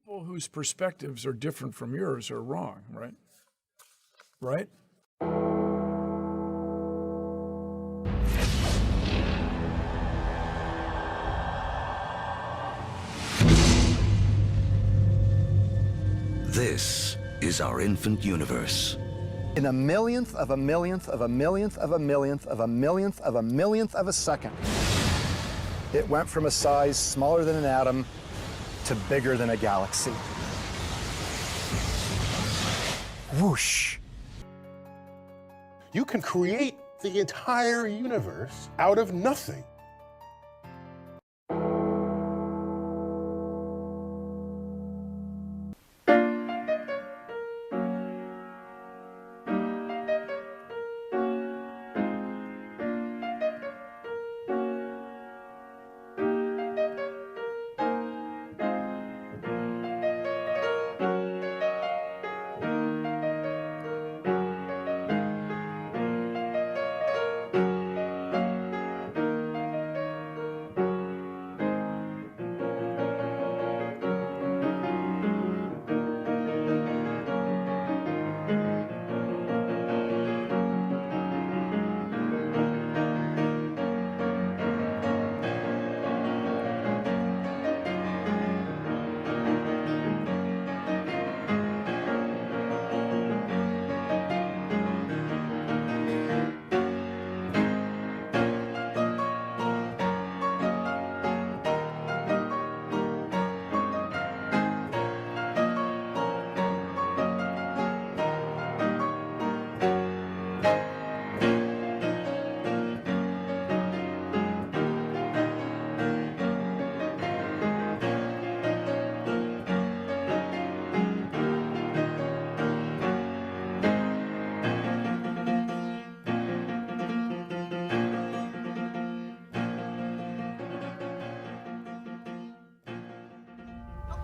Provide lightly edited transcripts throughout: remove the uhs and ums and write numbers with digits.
People whose perspectives are different from yours are wrong, right? Right? This is our infant universe. In a millionth of a millionth of a millionth of a millionth of a millionth of a millionth of a second, it went from a size smaller than an atom to bigger than a galaxy. Whoosh. You can create the entire universe out of nothing.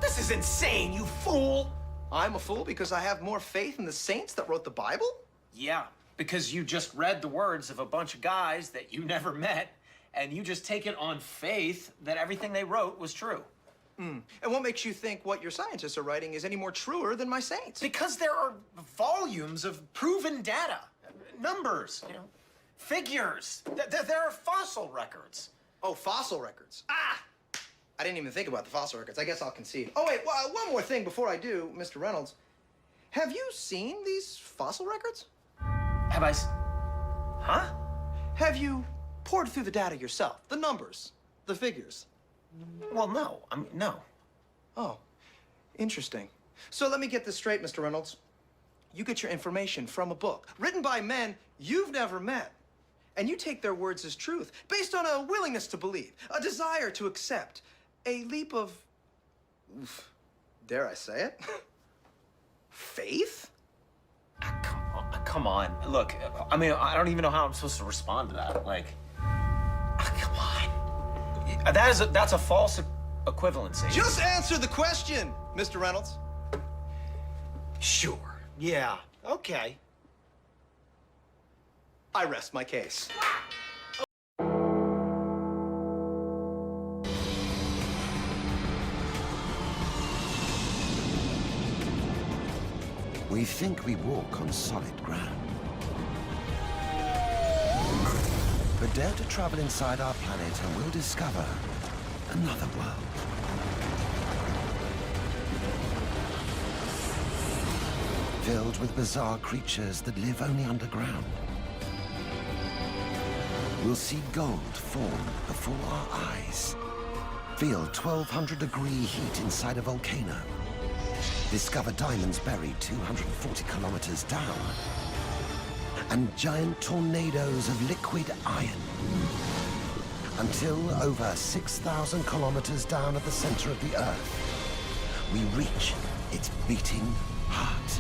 This is insane, you fool! I'm a fool because I have more faith in the saints that wrote the Bible? Yeah, because you just read the words of a bunch of guys that you never met, and you just take it on faith that everything they wrote was true. And what makes you think what your scientists are writing is any more truer than my saints? Because there are volumes of proven data, numbers, figures. There are fossil records. Oh, fossil records. Ah! I didn't even think about the fossil records. I guess I'll concede. Oh, wait, one more thing before I do, Mr. Reynolds. Have you seen these fossil records? Have I? Huh? Have you poured through the data yourself? The numbers, the figures? Well, no. No. Oh, interesting. So let me get this straight, Mr. Reynolds. You get your information from a book written by men you've never met. And you take their words as truth based on a willingness to believe, a desire to accept, a leap of, dare I say it, faith? Come on. Look, I mean, I don't even know how I'm supposed to respond to that. Like, come on. That's a false equivalency. Just answer the question, Mr. Reynolds. Sure. Yeah. Okay. I rest my case. We think we walk on solid ground. But dare to travel inside our planet and we'll discover another world. Filled with bizarre creatures that live only underground. We'll see gold form before our eyes. Feel 1200-degree heat inside a volcano. Discover diamonds buried 240 kilometers down. And giant tornadoes of liquid iron. Until over 6,000 kilometers down at the center of the Earth, we reach its beating heart.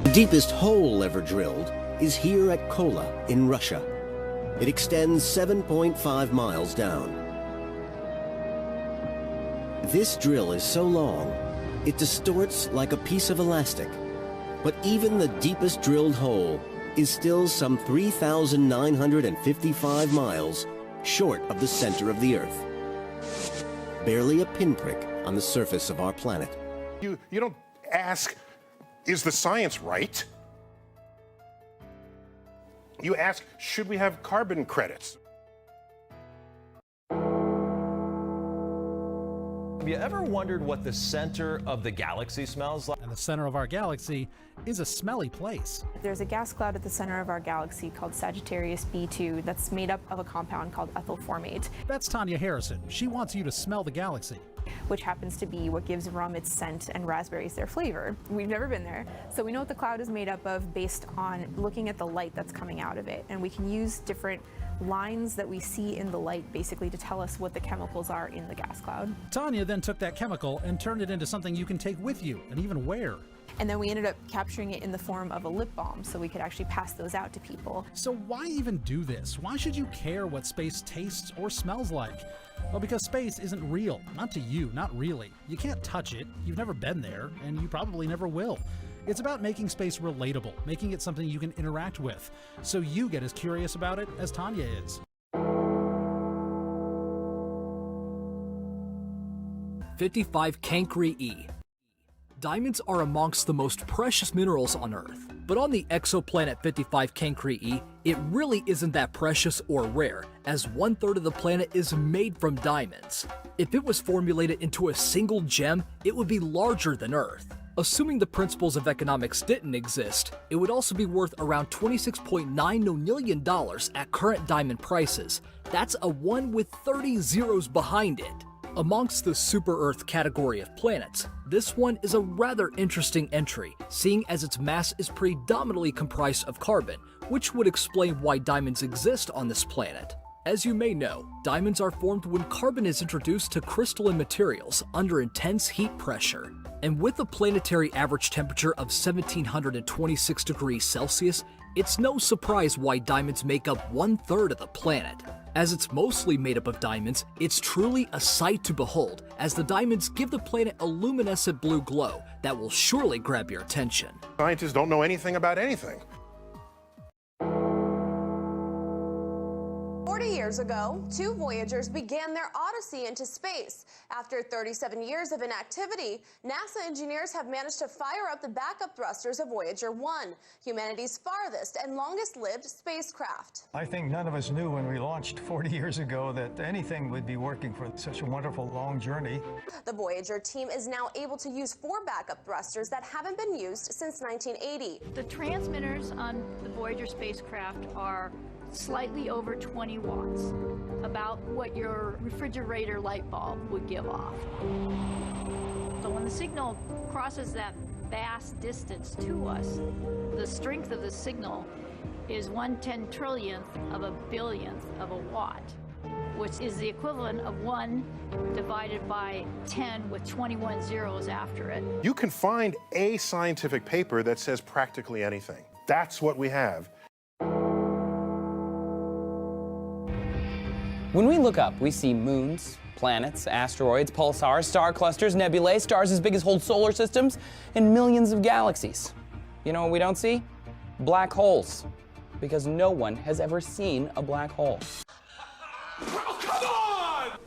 The deepest hole ever drilled is here at Kola in Russia. It extends 7.5 miles down. This drill is so long, it distorts like a piece of elastic. But even the deepest drilled hole is still some 3,955 miles short of the center of the Earth. Barely a pinprick on the surface of our planet. You don't ask, is the science right? You ask, should we have carbon credits? Have you ever wondered what the center of the galaxy smells like? And the center of our galaxy is a smelly place. There's a gas cloud at the center of our galaxy called Sagittarius B2 that's made up of a compound called ethyl formate. That's Tanya Harrison. She wants you to smell the galaxy, which happens to be what gives rum its scent and raspberries their flavor. We've never been there, so we know what the cloud is made up of based on looking at the light that's coming out of it. And we can use different lines that we see in the light basically to tell us what the chemicals are in the gas cloud. Tanya then took that chemical and turned it into something you can take with you and even wear. And then we ended up capturing it in the form of a lip balm so we could actually pass those out to people. So why even do this? Why should you care what space tastes or smells like? Well, because space isn't real. Not to you, not really. You can't touch it, you've never been there, and you probably never will. It's about making space relatable, making it something you can interact with, so you get as curious about it as Tanya is. 55 Cancri E. Diamonds are amongst the most precious minerals on Earth. But on the exoplanet 55 Cancri E, it really isn't that precious or rare, as 1/3 of the planet is made from diamonds. If it was formulated into a single gem, it would be larger than Earth. Assuming the principles of economics didn't exist, it would also be worth around $26.9 million at current diamond prices. That's a 1 with 30 zeros behind it. Amongst the super-Earth category of planets, this one is a rather interesting entry, seeing as its mass is predominantly comprised of carbon, which would explain why diamonds exist on this planet. As you may know, diamonds are formed when carbon is introduced to crystalline materials under intense heat pressure. And with a planetary average temperature of 1726 degrees Celsius, it's no surprise why diamonds make up 1/3 of the planet. As it's mostly made up of diamonds, it's truly a sight to behold, as the diamonds give the planet a luminescent blue glow that will surely grab your attention. Scientists don't know anything about anything. 40 years ago, 2 Voyagers began their odyssey into space. After 37 years of inactivity, NASA engineers have managed to fire up the backup thrusters of Voyager 1, humanity's farthest and longest-lived spacecraft. I think none of us knew when we launched 40 years ago that anything would be working for such a wonderful long journey. The Voyager team is now able to use 4 backup thrusters that haven't been used since 1980. The transmitters on the Voyager spacecraft are slightly over 20 watts, about what your refrigerator light bulb would give off. So when the signal crosses that vast distance to us, the strength of the signal is 1/10 trillionth of a billionth of a watt, which is the equivalent of 1 divided by 10 with 21 zeros after it. You can find a scientific paper that says practically anything. That's what we have. When we look up, we see moons, planets, asteroids, pulsars, star clusters, nebulae, stars as big as whole solar systems, and millions of galaxies. You know what we don't see? Black holes. Because no one has ever seen a black hole. Oh, come on!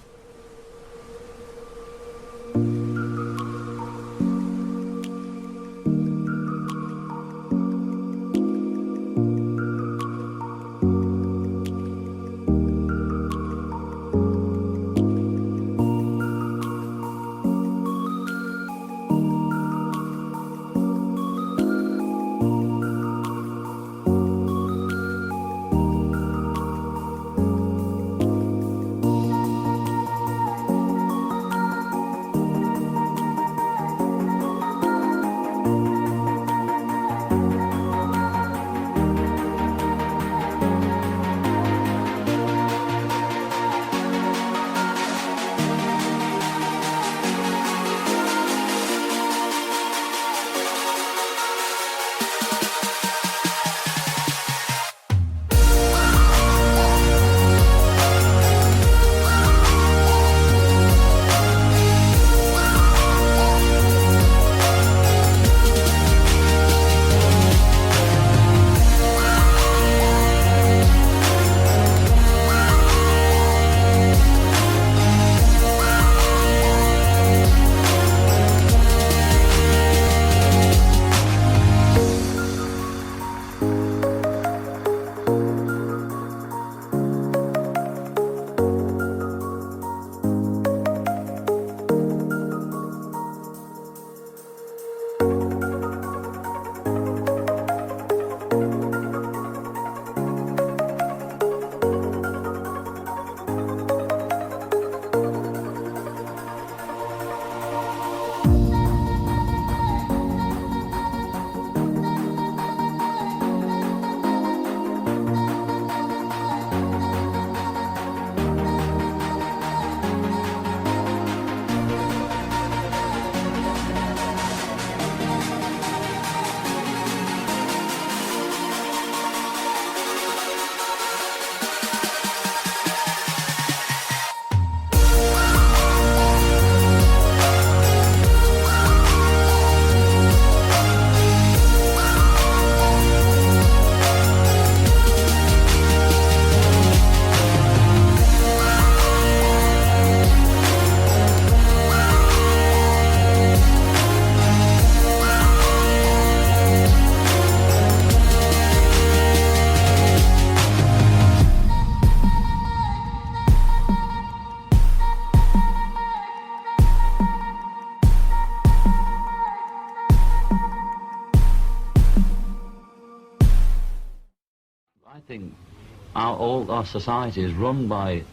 all our society is run by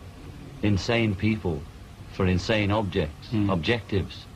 insane people for insane objectives.